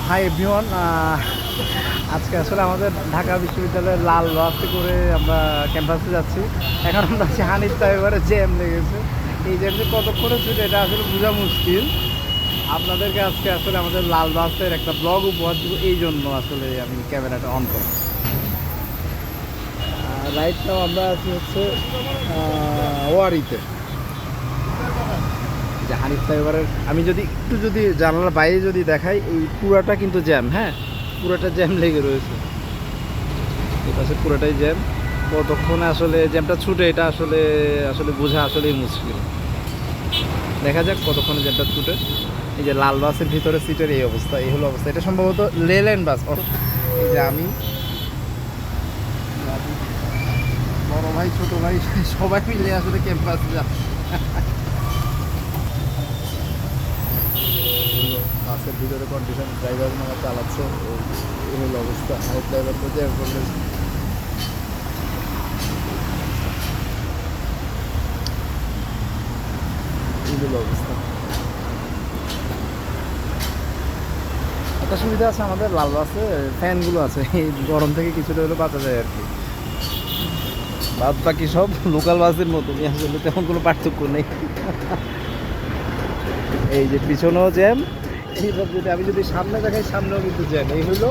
Hi everyone, আজকে আসলে আমাদের ঢাকা বিশ্ববিদ্যালয়ের লাল বাসে করে আমরা ক্যাম্পাসে যাচ্ছি। এখন আমরা আছি হানিফ সাহেবের জ্যাম লেগেছে। এই জ্যাম যে কতক্ষণে ছুটে এটা আসলে বোঝা মুশকিল। আপনাদেরকে আজকে আসলে আমাদের লাল বাসের একটা ব্লগ উপহার দেবো, এই জন্য আসলে আমি ক্যামেরাটা অন করি। রাইট নাও আমরা আছি হচ্ছে ওয়ারিতে, যে হানিফ সাহেবের। আমি যদি জানালার বাইরে যদি দেখাই, এই পুরাটা কিন্তু জ্যাম। হ্যাঁ, পুরাটা জ্যাম লেগে রয়েছে, এই পাশে পুরোটাই জ্যাম। কতক্ষণে আসলে জ্যামটা ছুটে এটা আসলে আসলে বোঝা আসলেই মুশকিল। দেখা যাক কতক্ষণে জ্যামটা ছুটে। এই যে লাল বাসের ভিতরে সিটের এই অবস্থা, এই হলো অবস্থা। এটা সম্ভবত লেলেন বাস। এই যে আমি, বড় ভাই, ছোট ভাই, সবাই মিলে আসলে ক্যাম্পাসে যাচ্ছি। বাসের ভিতরে কন্ডিশন, ড্রাইভার মারা চালাচ্ছে, এই হলো অবস্থা। হাইট ড্রাইভার তো জ্যাম করলে এই হলো অবস্থা। একটা সুবিধা আছে আমাদের লাল বাসে, ফ্যানগুলো আছে, এই গরম থেকে কিছুটা হলেও বাঁচা যায় আর কি। বাদ বাকি সব লোকাল বাসের মতনই, আসলে তেমন কোনো পার্থক্য নেই। এই যে পিছনেও জ্যাম, এইসব আমি যদি সামনে দেখাই, সামনেও কিন্তু জ্যাম। এই হলো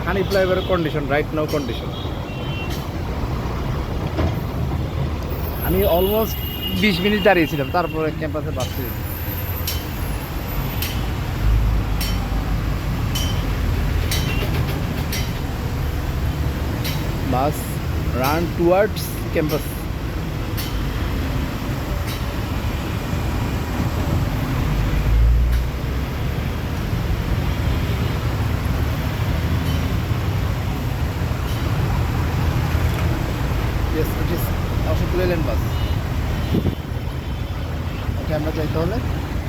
হানি ফ্লাইওভারের কন্ডিশন, রাইট নাও কন্ডিশন। আমি অলমোস্ট 20 মিনিট দাঁড়িয়েছিলাম, তারপরে ক্যাম্পাসে বাস পেয়েছি। বাস run towards campus. Yes, it is Ashok Leyland bus. ওকে, আমরা যাই তাহলে।